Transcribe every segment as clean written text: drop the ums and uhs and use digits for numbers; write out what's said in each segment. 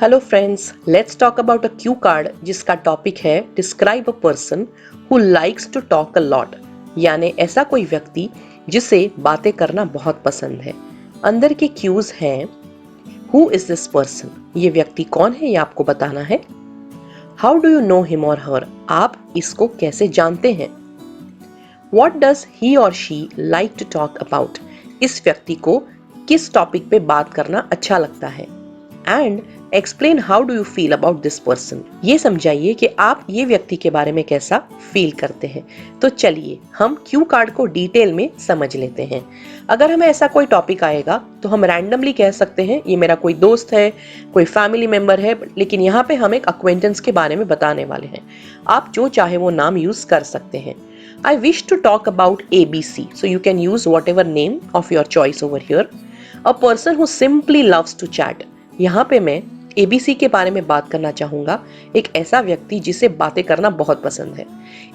Hello friends, let's talk about a cue card जिसका topic है describe a person who likes to talk a lot. यानी ऐसा कोई व्यक्ति जिसे बातें करना बहुत पसंद है। अंदर के क्यूज हैं हु इज दिस पर्सन, ये व्यक्ति कौन है ये आपको बताना है। How do you know him और हर, आप इसको कैसे जानते हैं। वॉट डज ही और she like to talk about, इस व्यक्ति को किस टॉपिक पे बात करना अच्छा लगता है। And explain how do you feel about this person, ये समझाइए कि आप ये व्यक्ति के बारे में कैसा फील करते हैं। तो चलिए हम क्यू कार्ड को डिटेल में समझ लेते हैं। अगर हमें ऐसा कोई टॉपिक आएगा तो हम रैंडमली कह सकते हैं ये मेरा कोई दोस्त है, कोई फैमिली मेंबर है, लेकिन यहाँ पे हम एक अक्वेंटेंस के बारे में बताने वाले हैं। आप जो चाहे वो नाम यूज कर सकते हैं। I wish to talk about ABC, so you can use whatever name of your choice over here. A person who simply loves to chat. यहाँ पे मैं ABC के बारे में बात करना चाहूँगा, एक ऐसा व्यक्ति जिसे बातें करना बहुत पसंद है।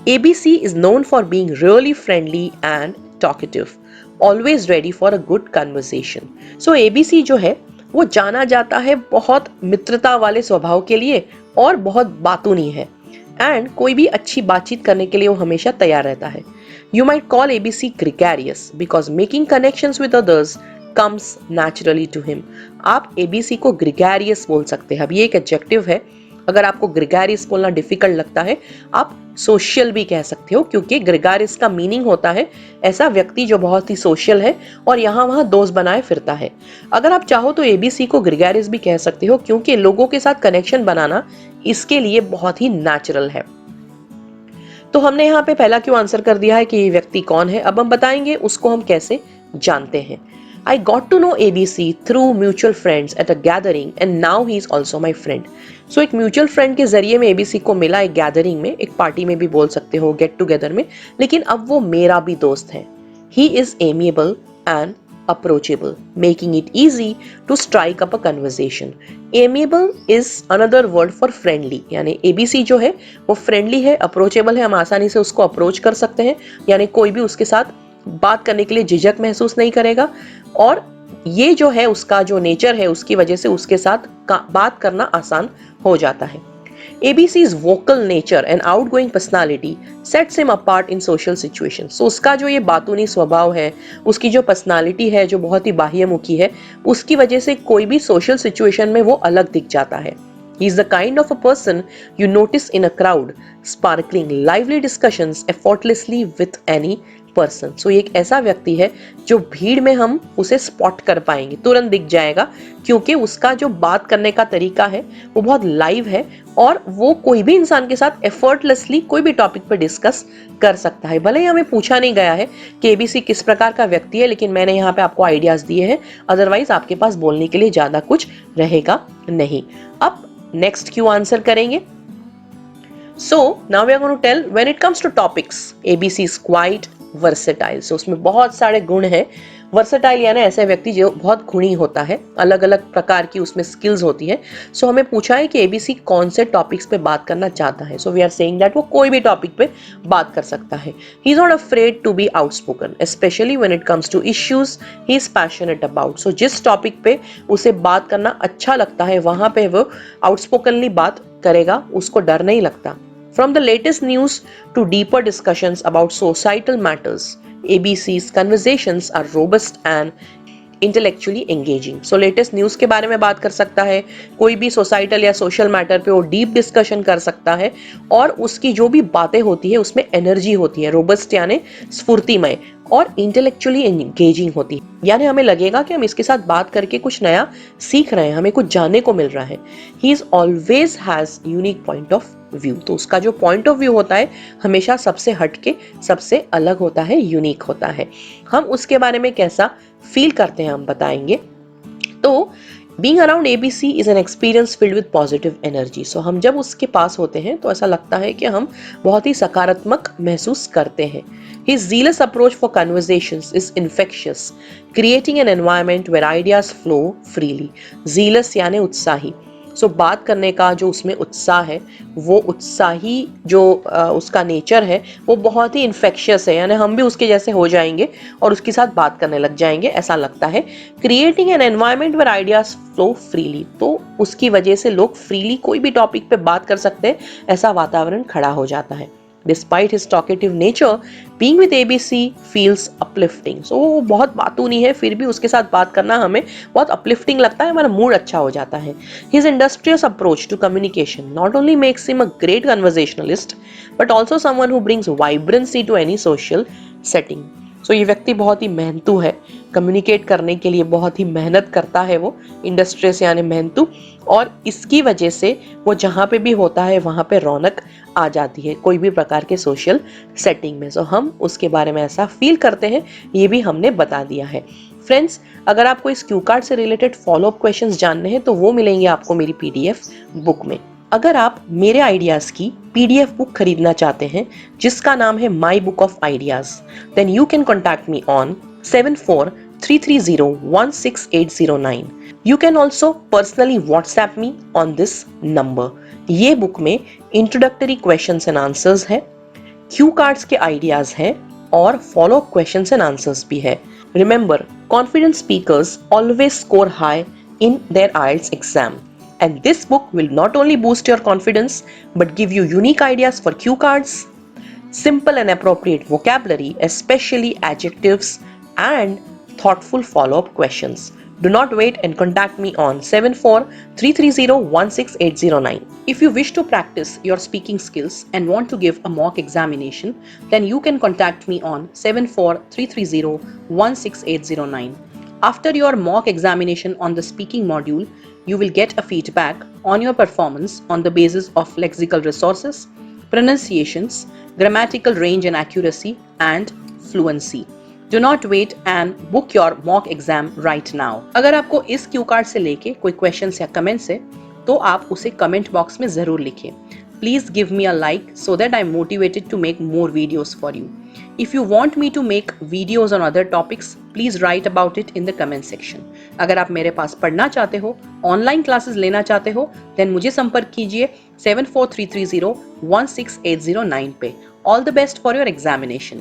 ABC is known for being really friendly and talkative, always ready for a good conversation. So ABC जो है वो जाना जाता है बहुत मित्रता वाले स्वभाव के लिए और बहुत बातूनी है। एंड कोई भी अच्छी बातचीत करने के लिए वो हमेशा तैयार रहता है। You might call ABC gregarious because making connections with others comes naturally to him. आप एबीसी को ग्रिगैरियस बोल सकते हैं। अब ये एक एडजेक्टिव है। अगर आपको ग्रिगैरियस बोलना डिफिकल्ट लगता है, आप सोशल भी कह सकते हो, क्योंकि ग्रिगैरियस का मीनिंग होता है ऐसा व्यक्ति जो बहुत ही सोशल है और यहाँ वहाँ दोस्त बनाए फिरता है। अगर आप चाहो तो एबीसी को ग्रिगैरियस भी कह सकते हो, क्योंकि लोगों के साथ कनेक्शन बनाना इसके लिए बहुत ही नेचुरल है। तो हमने यहाँ पे पहला क्यों आंसर कर दिया है कि ये व्यक्ति कौन है। अब हम बताएंगे उसको हम कैसे जानते हैं। I got to know ABC through mutual friends at a gathering and now he is also my friend. So एक म्यूचुअल फ्रेंड के जरिए मैं ABC को मिला, एक गैदरिंग में, एक पार्टी में भी बोल सकते हो, गेट टुगेदर में, लेकिन अब वो मेरा भी दोस्त है। He is amiable and approachable, making it easy to strike up a conversation. Amiable is another word for friendly, यानी ABC जो है वो फ्रेंडली है, अप्रोचेबल है, हम आसानी से उसको अप्रोच कर सकते हैं, यानी कोई भी उसके साथ बात करने के लिए झिझक महसूस नहीं करेगा। और ये जो है उसका जो नेचर है उसकी वजह से उसके साथ बात करना आसान हो जाता है। ABC's vocal nature and outgoing personality sets him apart in social situations. So उसका जो ये बातूनी स्वभाव है, उसकी जो पर्सनालिटी है जो बहुत ही बाह्यमुखी है, उसकी वजह से कोई भी सोशल सिचुएशन में वो अलग दिख जाता है। He is the kind of a person you notice in a crowd, sparkling lively discussions effortlessly with any person. So एक ऐसा व्यक्ति है जो भीड़ में हम उसे स्पॉट कर पाएंगे, तुरंत दिख जाएगा, क्योंकि उसका जो बात करने का तरीका है वो बहुत लाइव है और वो कोई भी इंसान के साथ एफर्टलेसली कोई भी टॉपिक पर डिस्कस कर सकता है। भले ही हमें पूछा नहीं गया है कि एबीसी किस प्रकार का व्यक्ति है, लेकिन मैंने यहाँ पे आपको आइडियाज दिए हैं, अदरवाइज आपके पास बोलने के लिए ज्यादा कुछ रहेगा नहीं। अब नेक्स्ट क्यों आंसर करेंगे। So now we are going to tell when it comes to topics, ABC is quite versatile. So उसमें बहुत सारे गुण हैं। वर्सेटाइल यानी ऐसा व्यक्ति जो बहुत गुणी होता है, अलग अलग प्रकार की उसमें स्किल्स होती है। सो हमें पूछा है कि एबीसी कौन से टॉपिक्स पे बात करना चाहता है। So we are saying that वो कोई भी टॉपिक पे बात कर सकता है। He is not afraid to be outspoken, specially when it comes to issues he is passionate about. So जिस टॉपिक पे उसे बात करना अच्छा लगता है वहां पे वो आउटस्पोकनली बात करेगा, उसको डर नहीं लगता। From the latest news to deeper discussions about societal matters, ABC's conversations are robust and intellectually engaging. So latest news के बारे में बात कर सकता है, कोई भी सोसाइटल या सोशल मैटर पे वो डीप डिस्कशन कर सकता है और उसकी जो भी बातें होती है उसमें एनर्जी होती है, रोबस्ट यानी स्फूर्तिमय, और इंटेलेक्चुअली एंगेजिंग होती है, यानी हमें लगेगा कि हम इसके साथ बात करके कुछ नया सीख रहे हैं, हमें कुछ जानने को मिल रहा है। He is always has unique point of view. तो उसका जो पॉइंट ऑफ व्यू होता है हमेशा सबसे हटके, सबसे अलग होता है, यूनिक होता है। हम उसके बारे में कैसा फील करते हैं हम बताएंगे। तो being around ABC is an experience filled with positive energy. So हम जब उसके पास होते हैं तो ऐसा लगता है कि हम बहुत ही सकारात्मक महसूस करते हैं। His zealous approach for conversations is infectious, creating an environment where ideas flow freely. Zealous यानी उत्साही, सो बात करने का जो उसमें उत्साह है, वो उत्साही जो उसका नेचर है वो बहुत ही इन्फेक्शियस है, यानी हम भी उसके जैसे हो जाएंगे और उसके साथ बात करने लग जाएंगे, ऐसा लगता है। Creating an environment where ideas flow freely, तो उसकी वजह से लोग फ्रीली कोई भी टॉपिक पे बात कर सकते हैं, ऐसा वातावरण खड़ा हो जाता है। Despite his talkative nature, being with ABC feels uplifting. So वो बहुत बातूनी है, फिर भी उसके साथ बात करना हमें बहुत uplifting लगता है, हमारा मूड अच्छा हो जाता है। His industrious approach to communication not only makes him a great conversationalist, but also someone who brings vibrancy to any social setting. सो ये व्यक्ति बहुत ही मेहनतू है, कम्युनिकेट करने के लिए बहुत ही मेहनत करता है वो, इंडस्ट्रियस यानी मेहनतू, और इसकी वजह से वो जहाँ पे भी होता है वहाँ पे रौनक आ जाती है कोई भी प्रकार के सोशल सेटिंग में। सो हम उसके बारे में ऐसा फील करते हैं, ये भी हमने बता दिया है। फ्रेंड्स, अगर आपको इस क्यू कार्ड से रिलेटेड फॉलोअप क्वेश्चंस जानने हैं तो वो मिलेंगे आपको मेरी पीडीएफ बुक में। अगर आप मेरे आइडियाज की पीडीएफ बुक खरीदना चाहते हैं जिसका नाम है my book of ideas, then you can contact me on 7433016809। You can also personally WhatsApp me on this number. ये बुक में इंट्रोडक्टरी क्वेश्चंस एंड आंसर्स है, क्यू कार्ड्स के आइडियाज हैं और फॉलोअप क्वेश्चंस एंड आंसर्स भी है। Remember, confident speakers always score high in their IELTS exam, and this book will not only boost your confidence but give you unique ideas for cue cards, simple and appropriate vocabulary, especially adjectives, and thoughtful follow-up questions. Do not wait and contact me on 7433016809. If you wish to practice your speaking skills and want to give a mock examination, then you can contact me on 7433016809. After your mock examination on the speaking module, you will get a feedback on your performance on the basis of lexical resources, pronunciations, grammatical range and accuracy, and fluency. Do not wait and book your mock exam right now. अगर आपको इस Q card से लेके कोई questions या comments है तो आप उसे कमेंट बॉक्स में जरूर लिखें। Please give me a like so that I'm motivated to make more videos for you. If you want me to make videos on other topics, please write about it in the comment section. अगर आप मेरे पास पढ़ना चाहते हो, online classes लेना चाहते हो, then मुझे संपर्क कीजिए 7433016809 पे। All the best for your examination.